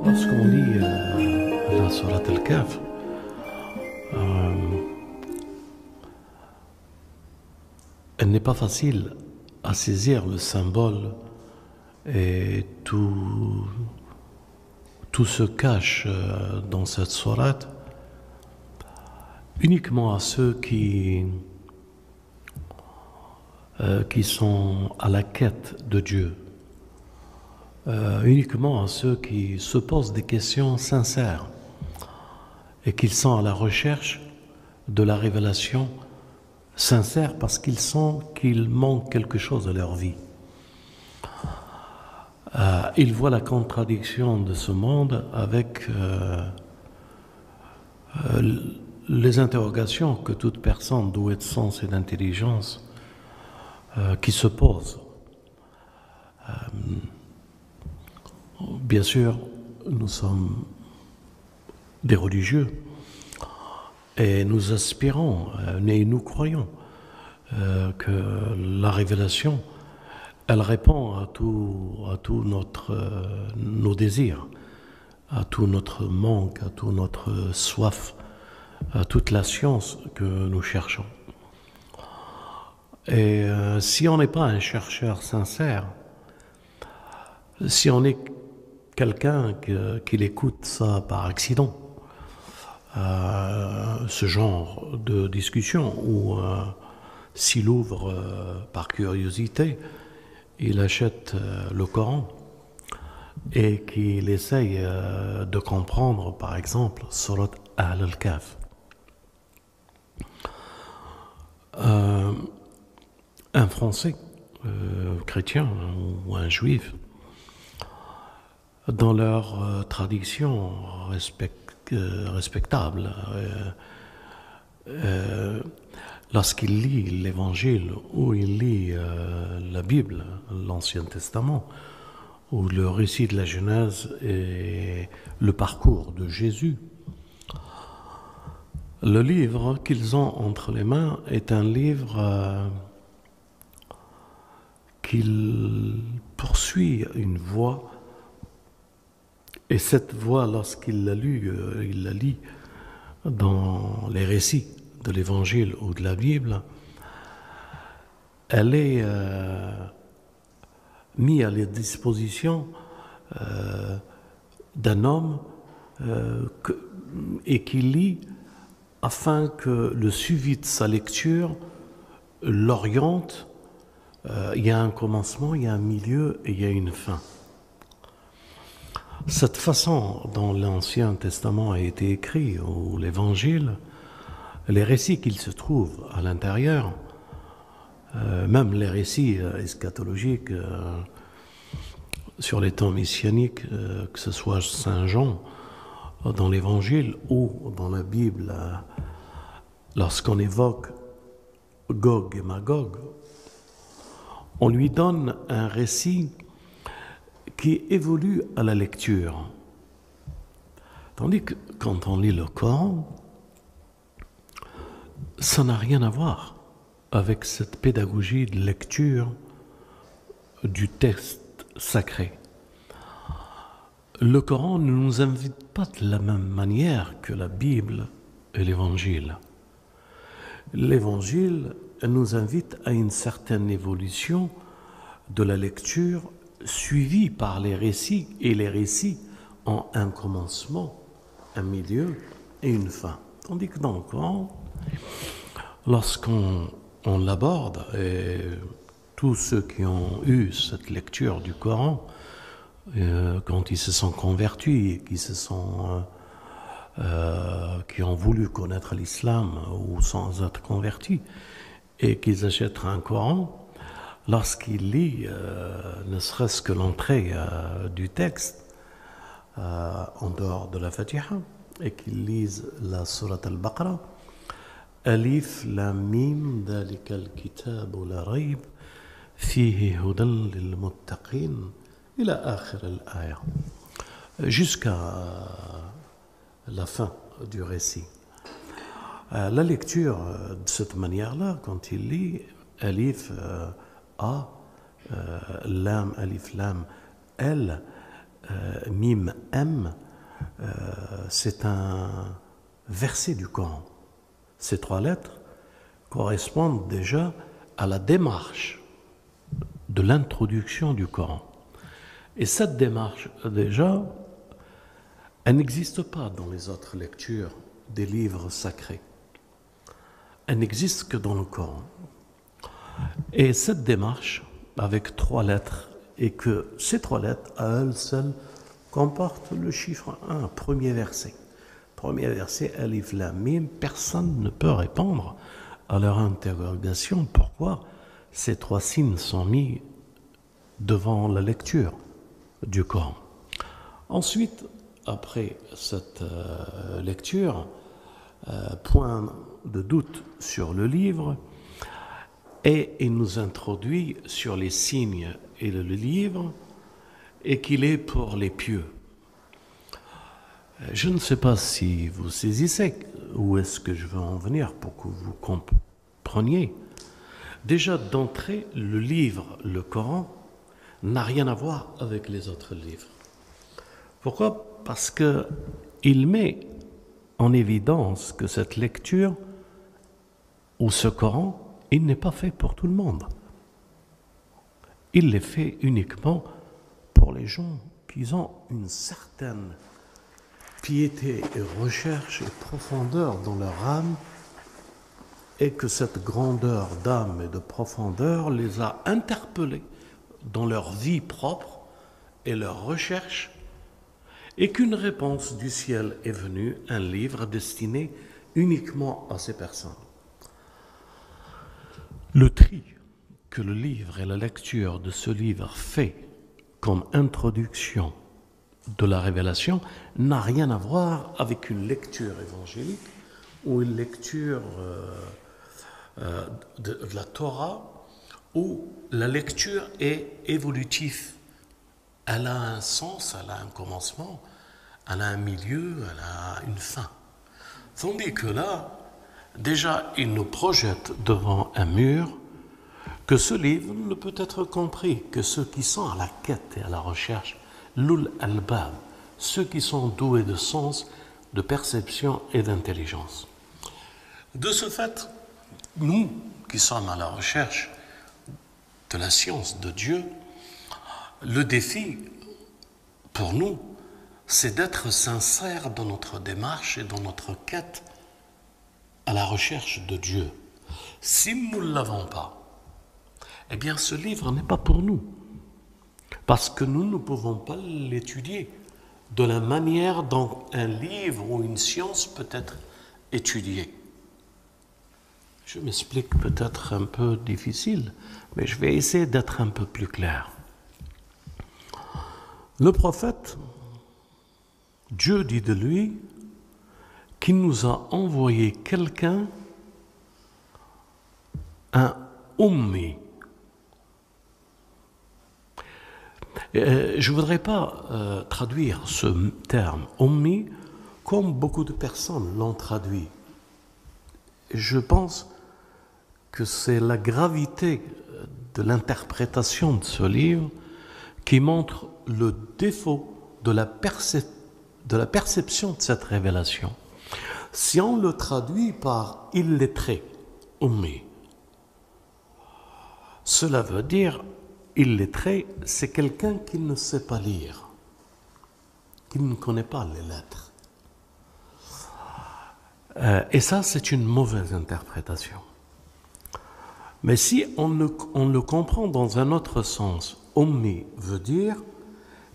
Lorsqu'on lit la Sourate Al-Kahf, elle n'est pas facile à saisir le symbole et tout se cache dans cette sourate uniquement à ceux qui sont à la quête de Dieu, uniquement à ceux qui se posent des questions sincères et qui sont à la recherche de la révélation sincère parce qu'ils sentent qu'il manque quelque chose à leur vie. Ils voient la contradiction de ce monde avec les interrogations que toute personne douée de sens et d'intelligence qui se pose. Bien sûr, nous sommes des religieux et nous aspirons et nous croyons que la révélation, elle répond à tout nos désirs, à tout notre manque, à toute notre soif, à toute la science que nous cherchons. Et si on n'est pas un chercheur sincère, si on est quelqu'un qui écoute ça par accident, ce genre de discussion, ou s'il ouvre par curiosité, il achète le Coran et qu'il essaye de comprendre, par exemple, Surat Al-Kahf. Un Français chrétien ou un Juif, dans leur tradition respectable, lorsqu'il lit l'Évangile ou il lit la Bible, l'Ancien Testament, ou le récit de la Genèse et le parcours de Jésus, le livre qu'ils ont entre les mains est un livre qu'il poursuit une voie, et cette voie, lorsqu'il la lit dans les récits de l'Évangile ou de la Bible, elle est mise à la disposition d'un homme et qui lit afin que le suivi de sa lecture l'oriente. Il y a un commencement, il y a un milieu et il y a une fin. Cette façon dont l'Ancien Testament a été écrit, ou l'Évangile, les récits qu'il se trouve à l'intérieur, même les récits eschatologiques sur les temps messianiques, que ce soit Saint Jean dans l'Évangile ou dans la Bible, lorsqu'on évoque Gog et Magog, on lui donne un récit qui évolue à la lecture. Tandis que quand on lit le Coran, ça n'a rien à voir avec cette pédagogie de lecture du texte sacré. Le Coran ne nous invite pas de la même manière que la Bible et l'Évangile. L'Évangile nous invite à une certaine évolution de la lecture suivie par les récits, et les récits ont un commencement, un milieu et une fin. Tandis que dans le Coran, lorsqu'on l'aborde, et tous ceux qui ont eu cette lecture du Coran, quand ils se sont convertis, qui ont voulu connaître l'islam ou sans être convertis, et qu'ils achètent un Coran, lorsqu'ils lisent ne serait-ce que l'entrée du texte, en dehors de la Fatiha, et qu'ils lisent la Sourate Al-Baqarah, Alif Lam Mim Dhalika al-Kitabu la Rayb Fihi Hudan lil-Muttaqin ila akhir al-aya, jusqu'à la fin du récit. La lecture de cette manière-là, quand il lit Alif A, Lam, Alif Lam, L, Mim M, c'est un verset du Coran. Ces 3 lettres correspondent déjà à la démarche de l'introduction du Coran. Et cette démarche, déjà, elle n'existe pas dans les autres lectures des livres sacrés. Elle n'existe que dans le Coran. Et cette démarche, avec 3 lettres, et que ces 3 lettres, à elles seules, comportent le chiffre 1, premier verset. Premier verset, Alif Lam Mim, personne ne peut répondre à leur interrogation. Pourquoi ces 3 signes sont mis devant la lecture du Coran? Ensuite, après cette lecture, point de doute sur le livre, et il nous introduit sur les signes et le livre, et qu'il est pour les pieux. Je ne sais pas si vous saisissez où est-ce que je veux en venir pour que vous compreniez. Déjà d'entrée, le livre, le Coran, n'a rien à voir avec les autres livres. Pourquoi? Parce qu'il met en évidence que cette lecture ou ce Coran, il n'est pas fait pour tout le monde. Il est fait uniquement pour les gens qui ont une certaine piété et recherche et profondeur dans leur âme, et que cette grandeur d'âme et de profondeur les a interpellés dans leur vie propre et leur recherche, et qu'une réponse du ciel est venue, un livre destiné uniquement à ces personnes. Le tri que le livre et la lecture de ce livre fait comme introduction de la révélation n'a rien à voir avec une lecture évangélique ou une lecture de la Torah, où la lecture est évolutive. Elle a un sens, elle a un commencement, elle a un milieu, elle a une fin. Tandis que là, déjà, il nous projette devant un mur que ce livre ne peut être compris que ceux qui sont à la quête et à la recherche, l'ul albab, ceux qui sont doués de sens, de perception et d'intelligence. De ce fait, nous qui sommes à la recherche de la science de Dieu, le défi pour nous, c'est d'être sincères dans notre démarche et dans notre quête à la recherche de Dieu. Si nous ne l'avons pas, eh bien ce livre n'est pas pour nous, parce que nous ne pouvons pas l'étudier de la manière dont un livre ou une science peut être étudiée. Je m'explique peut-être un peu difficile, mais je vais essayer d'être un peu plus clair. Le prophète, Dieu dit de lui qu'il nous a envoyé quelqu'un, un ummi. Je ne voudrais pas traduire ce terme ummi comme beaucoup de personnes l'ont traduit. Je pense que c'est la gravité de l'interprétation de ce livre qui montre le défaut de la perception de cette révélation. Si on le traduit par illettré, ummi, cela veut dire illettré, c'est quelqu'un qui ne sait pas lire, qui ne connaît pas les lettres. Et ça, c'est une mauvaise interprétation. Mais si on le comprend dans un autre sens, ummi veut dire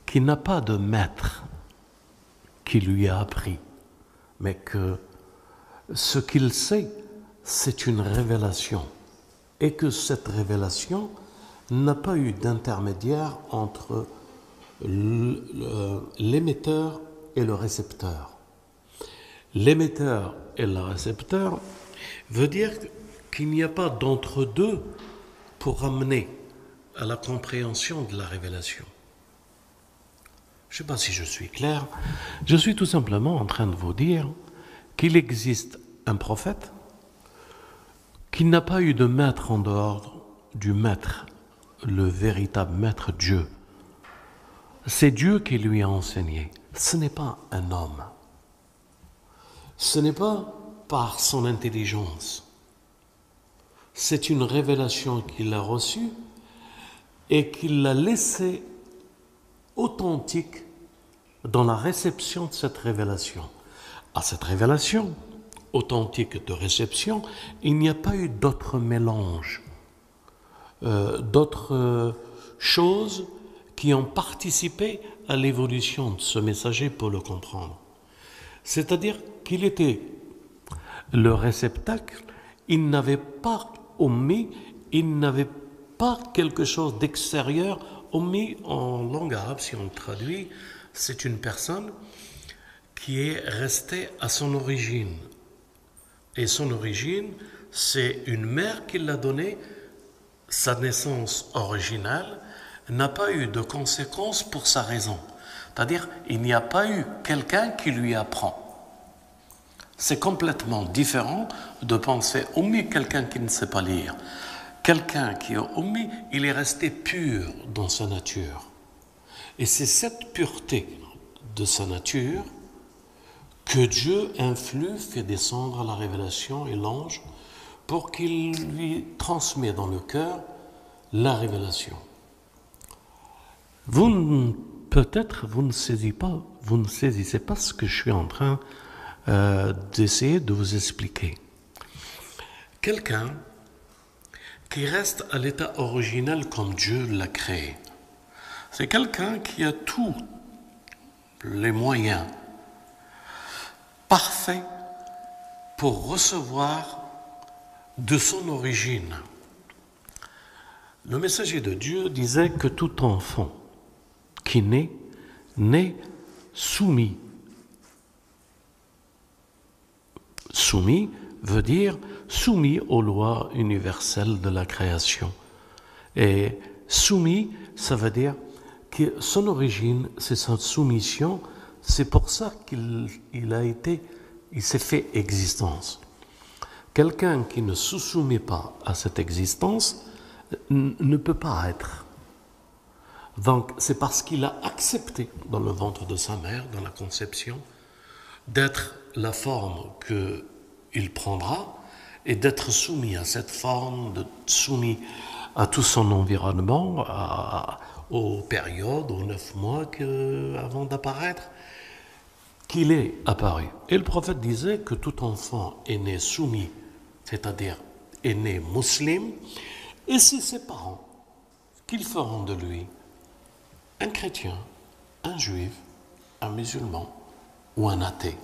qu'il n'a pas de maître qui lui a appris, mais que ce qu'il sait, c'est une révélation, et que cette révélation n'a pas eu d'intermédiaire entre l'émetteur et le récepteur. L'émetteur et le récepteur veut dire qu'il n'y a pas d'entre-deux pour amener à la compréhension de la révélation. Je ne sais pas si je suis clair. Je suis tout simplement en train de vous dire qu'il existe un prophète qui n'a pas eu de maître en dehors du maître, le véritable maître Dieu. c'est Dieu qui lui a enseigné. Ce n'est pas un homme. Ce n'est pas par son intelligence. C'est une révélation qu'il a reçue et qu'il l'a laissée authentique dans la réception de cette révélation. À cette révélation authentique de réception, il n'y a pas eu d'autres mélanges, d'autres choses qui ont participé à l'évolution de ce messager pour le comprendre. C'est-à-dire qu'il était le réceptacle, il n'avait pas omis, il n'avait pas quelque chose d'extérieur. Omis en langue arabe, si on le traduit, c'est une personne qui est restée à son origine. Et son origine, c'est une mère qui l'a donnée, sa naissance originale n'a pas eu de conséquences pour sa raison. C'est-à-dire, il n'y a pas eu quelqu'un qui lui apprend. C'est complètement différent de penser Ummi, quelqu'un qui ne sait pas lire. Quelqu'un qui est Ummi, il est resté pur dans sa nature. Et c'est cette pureté de sa nature que Dieu influe, fait descendre la révélation et l'ange pour qu'il lui transmet dans le cœur la révélation. Peut-être vous ne saisissez pas ce que je suis en train d'essayer de vous expliquer. Quelqu'un qui reste à l'état originel comme Dieu l'a créé, c'est quelqu'un qui a tous les moyens parfaits pour recevoir de son origine. Le messager de Dieu disait que tout enfant qui naît soumis. Soumis veut dire soumis aux lois universelles de la création. Et soumis, ça veut dire que son origine, c'est sa soumission, c'est pour ça qu'il s'est fait existence. Quelqu'un qui ne se soumet pas à cette existence ne peut pas être. Donc, c'est parce qu'il a accepté dans le ventre de sa mère, dans la conception, d'être la forme qu'il prendra et d'être soumis à cette forme, soumis à tout son environnement, aux périodes, aux 9 mois avant d'apparaître, qu'il est apparu. Et le prophète disait que tout enfant est né soumis, c'est-à-dire est né musulman, et c'est ses parents qu'ils feront de lui un chrétien, un juif, un musulman ou un athée.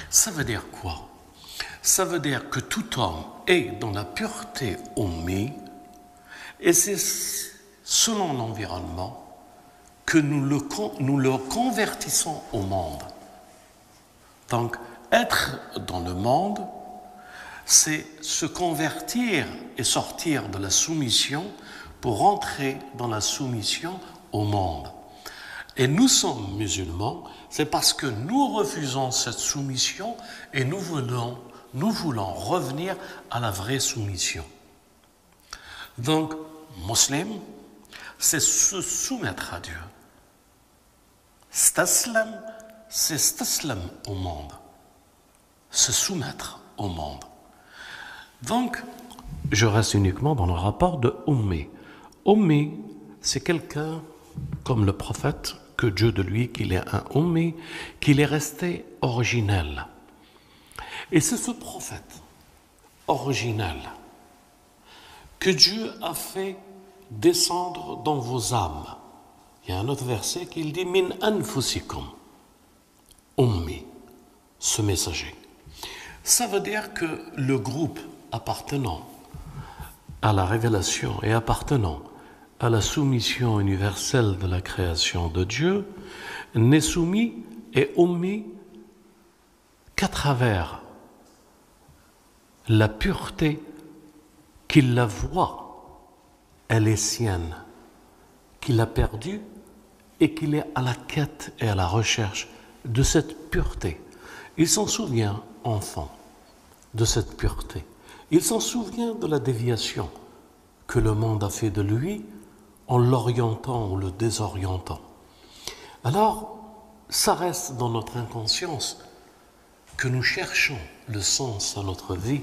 Ça veut dire quoi? Ça veut dire que tout homme est dans la pureté ummi, et c'est selon l'environnement que nous le convertissons au monde. Donc, être dans le monde, c'est se convertir et sortir de la soumission pour entrer dans la soumission au monde. Et nous sommes musulmans, c'est parce que nous refusons cette soumission et nous voulons revenir à la vraie soumission. Donc, musulman, c'est se soumettre à Dieu. Staslam, c'est staslam au monde. Se soumettre au monde. Donc, je reste uniquement dans le rapport de Ummi. Ummi, c'est quelqu'un comme le prophète, que Dieu de lui, qu'il est un Ummi, qu'il est resté originel. Et c'est ce prophète originel que Dieu a fait descendre dans vos âmes. Il y a un autre verset qui dit « Min anfusikum » Ummi, ce messager. Ça veut dire que le groupe appartenant à la révélation et appartenant à la soumission universelle de la création de Dieu n'est soumis et ummi qu'à travers la pureté qu'il la voit, elle est sienne, qu'il a perdue et qu'il est à la quête et à la recherche de cette pureté. Il s'en souvient, enfant, de cette pureté. Il s'en souvient de la déviation que le monde a fait de lui en l'orientant ou le désorientant. Alors, ça reste dans notre inconscience que nous cherchons le sens à notre vie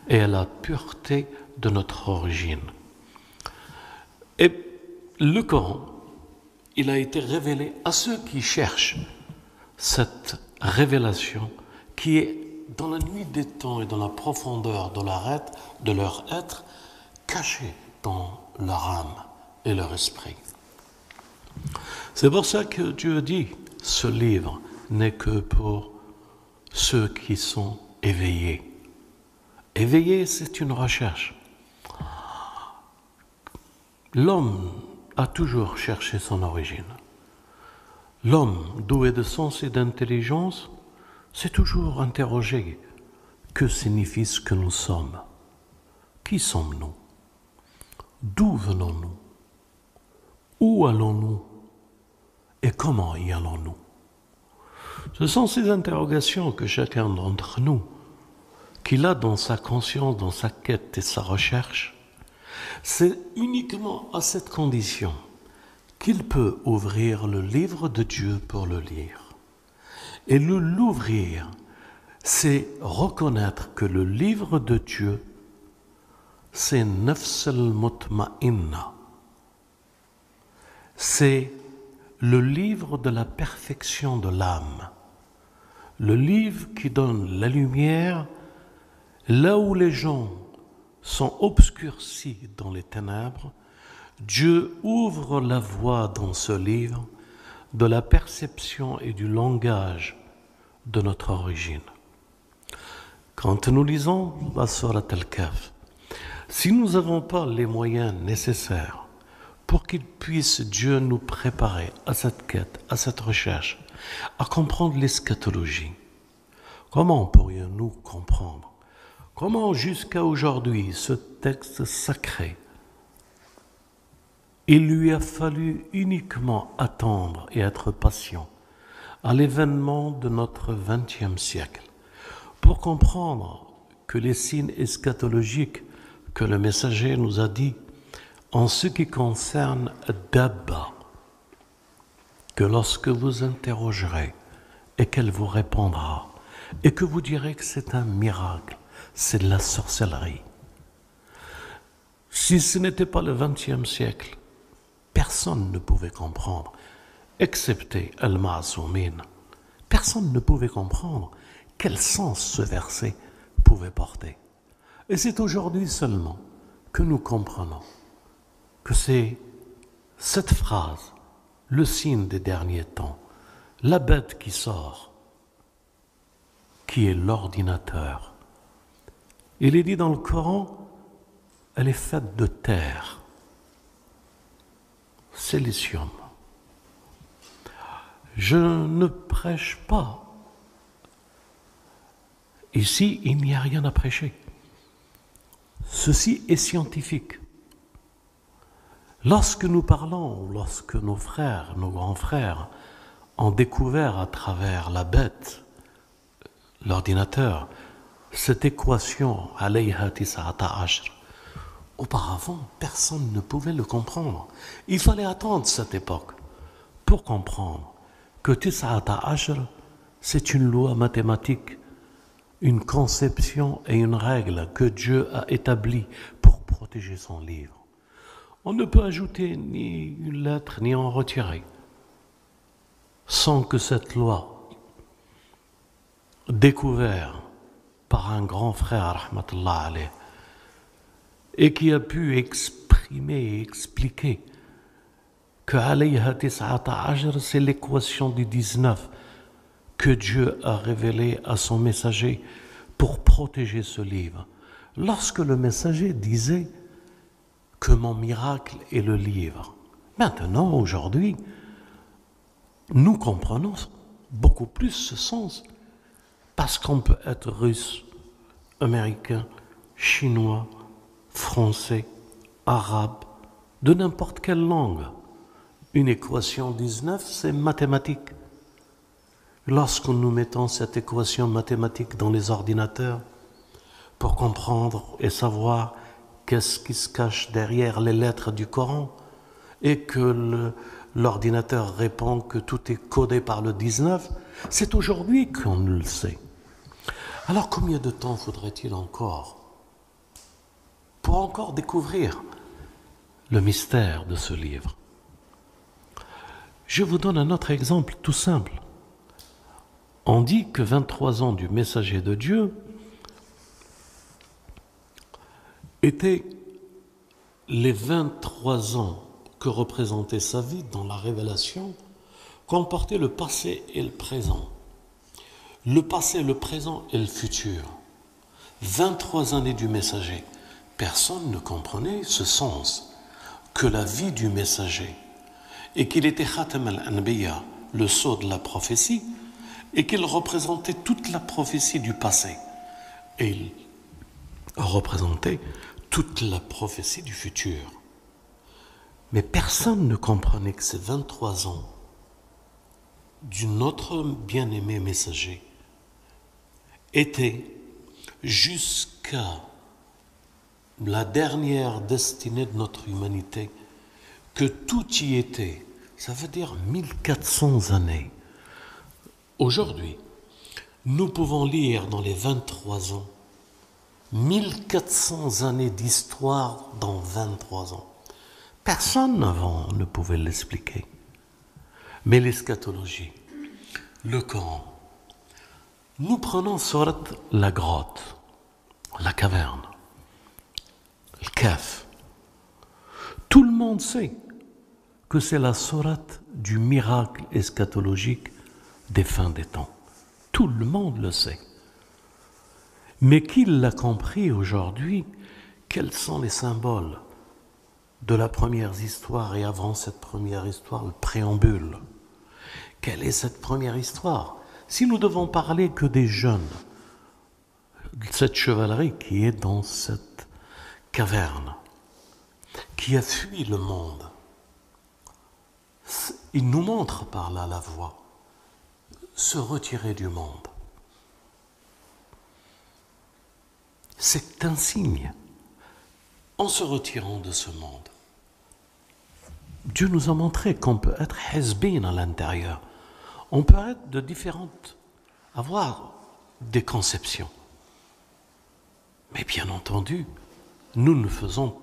et à la pureté de notre origine. Et le Coran, il a été révélé à ceux qui cherchent cette révélation qui est dans la nuit des temps et dans la profondeur de leur être, cachée dans leur âme et leur esprit. C'est pour ça que Dieu dit, ce livre n'est que pour ceux qui sont éveillés. Éveillé, c'est une recherche. L'homme a toujours cherché son origine. L'homme, doué de sens et d'intelligence, s'est toujours interrogé que signifie ce que nous sommes. Qui sommes-nous? D'où venons-nous? Où allons-nous? Et comment y allons-nous? Ce sont ces interrogations que chacun d'entre nous, qu'il a dans sa conscience, dans sa quête et sa recherche, c'est uniquement à cette condition qu'il peut ouvrir le livre de Dieu pour le lire. Et l'ouvrir, c'est reconnaître que le livre de Dieu, c'est Nafs al-Mutma'inna. C'est le livre de la perfection de l'âme. Le livre qui donne la lumière là où les gens sont obscurcis dans les ténèbres. Dieu ouvre la voie dans ce livre de la perception et du langage de notre origine. Quand nous lisons la sourate Al-Kahf, si nous n'avons pas les moyens nécessaires pour qu'il puisse Dieu nous préparer à cette quête, à cette recherche, à comprendre l'eschatologie, comment pourrions-nous comprendre? Comment jusqu'à aujourd'hui ce texte sacré, il lui a fallu uniquement attendre et être patient à l'événement de notre XXe siècle pour comprendre que les signes eschatologiques que le messager nous a dit en ce qui concerne Dabba, que lorsque vous interrogerez et qu'elle vous répondra et que vous direz que c'est un miracle, c'est de la sorcellerie. Si ce n'était pas le XXe siècle, personne ne pouvait comprendre, excepté Al-Ma'asoumin. Personne ne pouvait comprendre quel sens ce verset pouvait porter. Et c'est aujourd'hui seulement que nous comprenons que c'est cette phrase, le signe des derniers temps, la bête qui sort, qui est l'ordinateur. Il est dit dans le Coran, elle est faite de terre, silicium. Je ne prêche pas. Ici, il n'y a rien à prêcher. Ceci est scientifique. Lorsque nous parlons, lorsque nos frères, nos grands frères ont découvert à travers la bête, l'ordinateur, cette équation, alayha tis'ata ashr, auparavant, personne ne pouvait le comprendre. Il fallait attendre cette époque pour comprendre que tis'ata ashr, c'est une loi mathématique, une conception et une règle que Dieu a établie pour protéger son livre. On ne peut ajouter ni une lettre ni en retirer sans que cette loi, découverte par un grand frère, rahmatullah alayh, et qui a pu exprimer et expliquer que alayha tis'ata ashr, c'est l'équation du 19 que Dieu a révélée à son messager pour protéger ce livre. Lorsque le messager disait que mon miracle est le livre, maintenant, aujourd'hui, nous comprenons beaucoup plus ce sens parce qu'on peut être russe, américain, chinois, français, arabe, de n'importe quelle langue. Une équation 19, c'est mathématique. Lorsque nous mettons cette équation mathématique dans les ordinateurs pour comprendre et savoir qu'est-ce qui se cache derrière les lettres du Coran et que l'ordinateur répond que tout est codé par le 19, c'est aujourd'hui qu'on le sait. Alors combien de temps faudrait-il encore pour encore découvrir le mystère de ce livre? Je vous donne un autre exemple tout simple. On dit que 23 ans du messager de Dieu étaient les 23 ans que représentait sa vie dans la révélation, comportait le passé et le présent. Le passé, le présent et le futur. 23 années du messager. Personne ne comprenait ce sens que la vie du messager et qu'il était Khatam al-Anbiya, le sceau de la prophétie, et qu'il représentait toute la prophétie du passé. Et il représentait toute la prophétie du futur. Mais personne ne comprenait que ces 23 ans d'un autre bien-aimé messager étaient jusqu'à la dernière destinée de notre humanité, que tout y était. Ça veut dire 1400 années. Aujourd'hui, nous pouvons lire dans les 23 ans 1400 années d'histoire dans 23 ans. Personne avant ne pouvait l'expliquer. Mais l'eschatologie, le Coran, nous prenons Surat la grotte, la caverne, le Kahf. Tout le monde sait que c'est la sourate du miracle eschatologique des fins des temps. Tout le monde le sait. Mais qui l'a compris aujourd'hui? Quels sont les symboles de la première histoire et avant cette première histoire, le préambule? Quelle est cette première histoire? Si nous devons parler que des jeunes, cette chevalerie qui est dans cette caverne, qui a fui le monde, il nous montre par là la voie, se retirer du monde. C'est un signe. En se retirant de ce monde, Dieu nous a montré qu'on peut être hezbin à l'intérieur. On peut être de différentes, avoir des conceptions. Mais bien entendu, nous ne faisons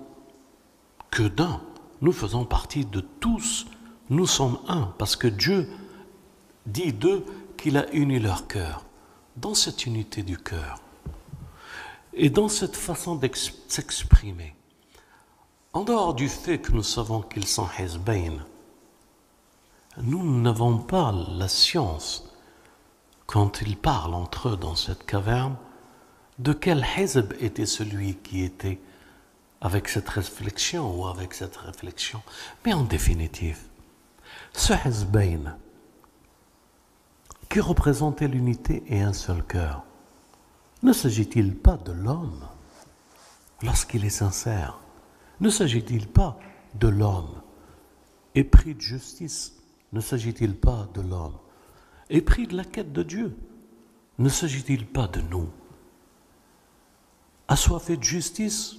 que d'un. Nous faisons partie de tous. Nous sommes un, parce que Dieu dit d'eux qu'il a uni leur cœur. Dans cette unité du cœur et dans cette façon de s'exprimer, en dehors du fait que nous savons qu'ils sont hezbain, nous n'avons pas la science, quand ils parlent entre eux dans cette caverne, de quel hezb était celui qui était avec cette réflexion ou avec cette réflexion. Mais en définitive, ce hezbain qui représentait l'unité et un seul cœur, ne s'agit-il pas de l'homme lorsqu'il est sincère? Ne s'agit-il pas de l'homme épris de justice? Ne s'agit-il pas de l'homme épris de la quête de Dieu? Ne s'agit-il pas de nous, assoiffés de justice,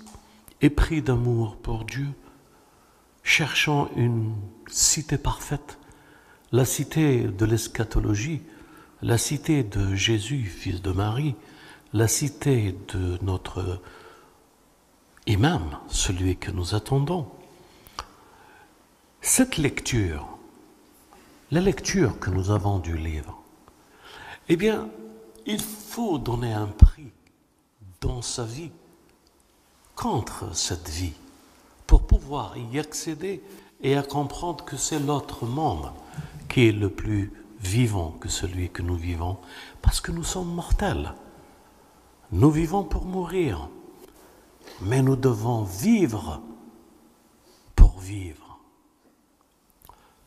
épris d'amour pour Dieu, cherchant une cité parfaite, la cité de l'eschatologie, la cité de Jésus, fils de Marie, la cité de notre imam, celui que nous attendons. Cette lecture, la lecture que nous avons du livre, eh bien, il faut donner un prix dans sa vie contre cette vie pour pouvoir y accéder et à comprendre que c'est l'autre monde qui est le plus vivant que celui que nous vivons, parce que nous sommes mortels. Nous vivons pour mourir, mais nous devons vivre pour vivre.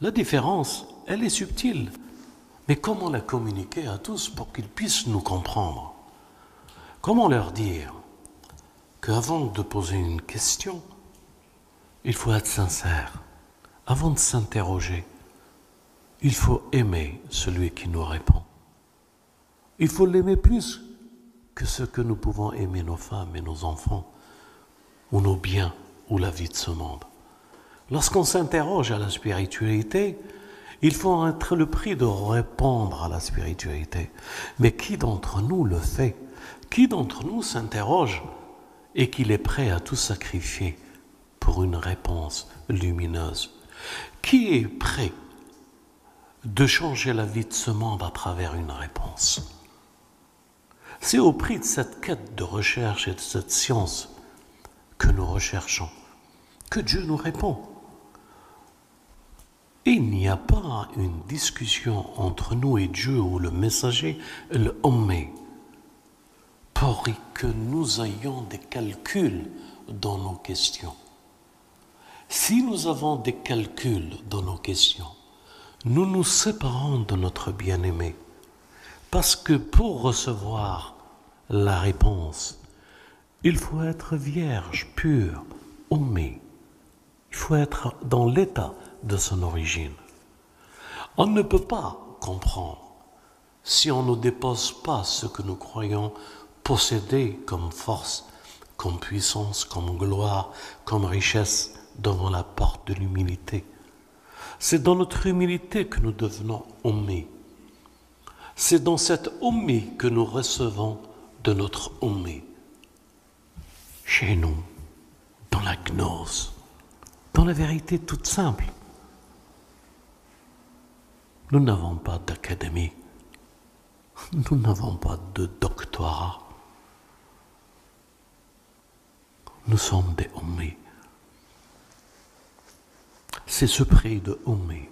La différence, elle est subtile, mais comment la communiquer à tous pour qu'ils puissent nous comprendre? Comment leur dire qu'avant de poser une question, il faut être sincère. Avant de s'interroger, il faut aimer celui qui nous répond. Il faut l'aimer plus que ce que nous pouvons aimer nos femmes et nos enfants. ou nos biens, ou la vie de ce monde. Lorsqu'on s'interroge à la spiritualité, il faut être le prix de répondre à la spiritualité. Mais qui d'entre nous le fait? Qui d'entre nous s'interroge et qu'il est prêt à tout sacrifier pour une réponse lumineuse? Qui est prêt de changer la vie de ce monde à travers une réponse? C'est au prix de cette quête de recherche et de cette science que nous recherchons que Dieu nous répond. Il n'y a pas une discussion entre nous et Dieu ou le messager, le Ummi, pour que nous ayons des calculs dans nos questions. Si nous avons des calculs dans nos questions, nous nous séparons de notre bien-aimé. Parce que pour recevoir la réponse, il faut être vierge, pur, Ummi. Il faut être dans l'état de son origine. On ne peut pas comprendre si on ne dépose pas ce que nous croyons posséder comme force, comme puissance, comme gloire, comme richesse devant la porte de l'humilité. C'est dans notre humilité que nous devenons Ummi. C'est dans cette Ummi que nous recevons de notre Ummi. Chez nous, dans la gnose, dans la vérité toute simple. Nous n'avons pas d'académie, nous n'avons pas de doctorat. Nous sommes des Ummi. C'est ce prix de Ummi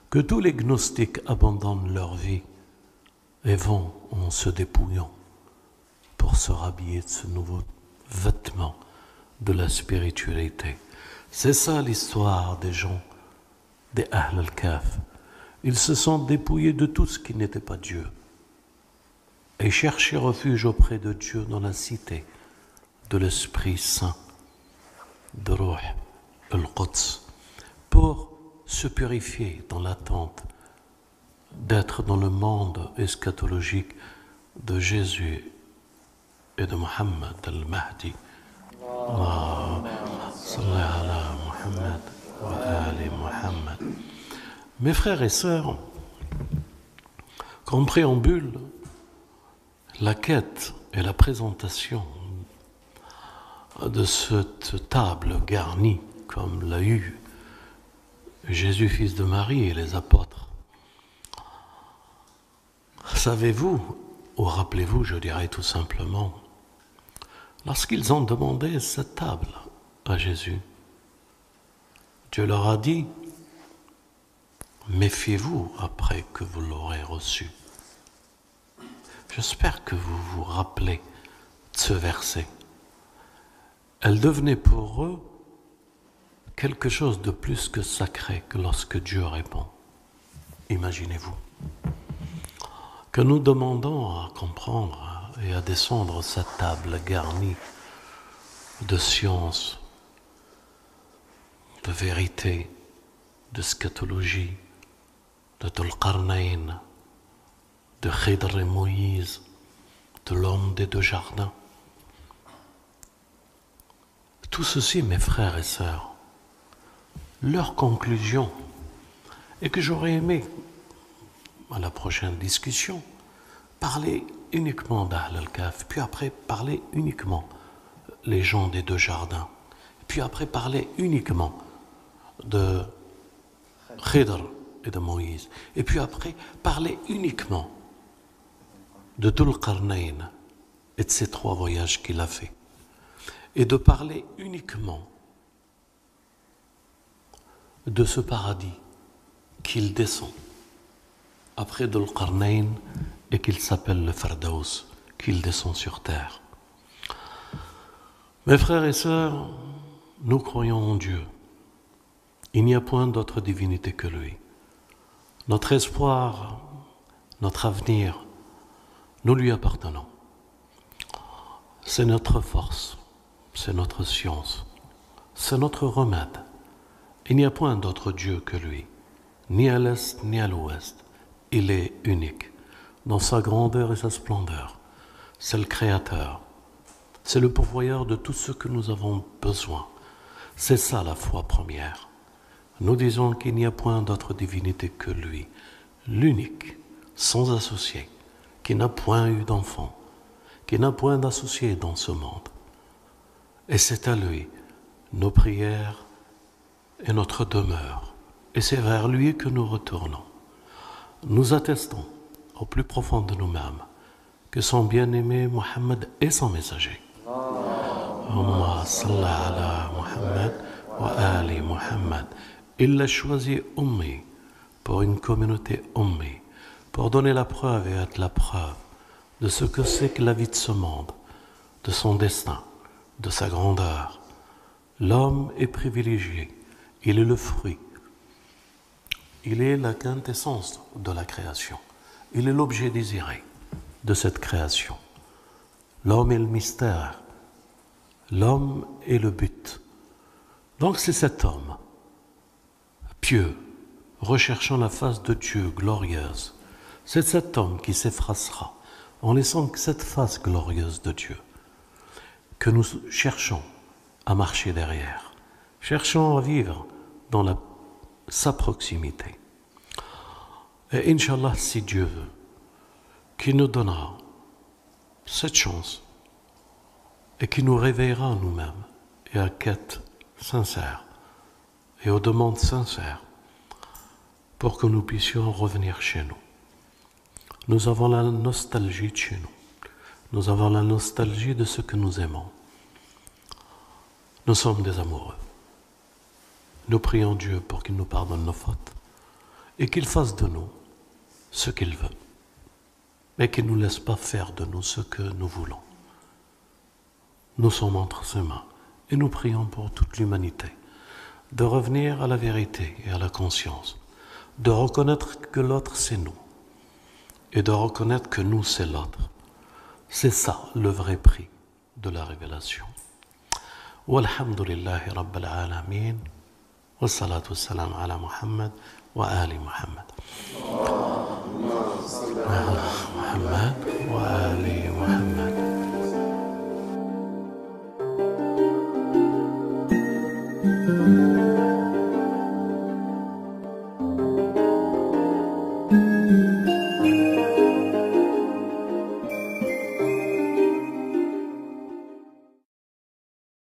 que tous les gnostiques abandonnent leur vie et vont en se dépouillant pour se rhabiller de ce nouveau vêtement de la spiritualité. C'est ça l'histoire des gens, des Ahl al-Kahf. Ils se sont dépouillés de tout ce qui n'était pas Dieu et cherchaient refuge auprès de Dieu dans la cité de l'Esprit Saint, de Ruh al-Quds, pour se purifier dans l'attente d'être dans le monde eschatologique de Jésus et de Muhammad al-Mahdi. Allahumma salli ala Muhammad wa ali Muhammad. Mes frères et sœurs, qu'en préambule, la quête et la présentation de cette table garnie comme l'a eu Jésus, fils de Marie, et les apôtres. Savez-vous, ou rappelez-vous, je dirais tout simplement, lorsqu'ils ont demandé cette table à Jésus, Dieu leur a dit, méfiez-vous après que vous l'aurez reçu. J'espère que vous vous rappelez de ce verset. Elle devenait pour eux quelque chose de plus que sacré que lorsque Dieu répond. Imaginez-vous que nous demandons à comprendre et à descendre cette table garnie de science, de vérité, de scatologie, de Dhul-Qarnayn, de Khidr et Moïse, de l'homme des deux jardins. Tout ceci, mes frères et sœurs, leur conclusion, et que j'aurais aimé, à la prochaine discussion, parler uniquement d'Ahl al-Kahf, puis après parler uniquement les gens des deux jardins, puis après parler uniquement de Khidr et de Moïse, et puis après parler uniquement de Dhul-Qarnayn et de ces 3 voyages qu'il a fait, et de parler uniquement de ce paradis qu'il descend après Dhul-Qarnayn et qu'il s'appelle le Firdaus, qu'il descend sur terre. Mes frères et sœurs, nous croyons en Dieu. Il n'y a point d'autre divinité que lui. Notre espoir, notre avenir, nous lui appartenons. C'est notre force, c'est notre science, c'est notre remède. Il n'y a point d'autre Dieu que lui, ni à l'est ni à l'ouest. Il est unique dans sa grandeur et sa splendeur. C'est le Créateur, C'est le pourvoyeur de tout ce que nous avons besoin. C'est ça la foi première. Nous disons qu'il n'y a point d'autre divinité que lui, l'unique, sans associé, qui n'a point eu d'enfant, qui n'a point d'associé dans ce monde. Et c'est à lui nos prières et notre demeure, et c'est vers lui que nous retournons. Nous attestons au plus profond de nous-mêmes que son bien-aimé Mohammed est son messager. Allahumma salli ala Muhammad wa ali Muhammad. Il l'a choisi ummi pour une communauté ummi, pour donner la preuve et être la preuve de ce que c'est que la vie de ce monde, de son destin, de sa grandeur. L'homme est privilégié, il est le fruit, il est la quintessence de la création, il est l'objet désiré de cette création. L'homme est le mystère, l'homme est le but. Donc c'est cet homme, pieux, recherchant la face de Dieu glorieuse, c'est cet homme qui s'effacera en laissant que cette face glorieuse de Dieu, que nous cherchons à marcher derrière, cherchons à vivre dans sa proximité. Et Inch'Allah, si Dieu veut, qui nous donnera cette chance et qui nous réveillera en nous-mêmes et à quête sincère et aux demandes sincères pour que nous puissions revenir chez nous. Nous avons la nostalgie de chez nous. Nous avons la nostalgie de ce que nous aimons. Nous sommes des amoureux. Nous prions Dieu pour qu'il nous pardonne nos fautes et qu'il fasse de nous ce qu'il veut, mais qu'il ne nous laisse pas faire de nous ce que nous voulons. Nous sommes entre ses mains et nous prions pour toute l'humanité de revenir à la vérité et à la conscience, de reconnaître que l'autre c'est nous et de reconnaître que nous c'est l'autre. C'est ça le vrai prix de la révélation. Walhamdulillahi Rabbil Alamin. Wassalatu wassalamu ala Muhammad wa ali Muhammad. Muhammad wa ali Muhammad.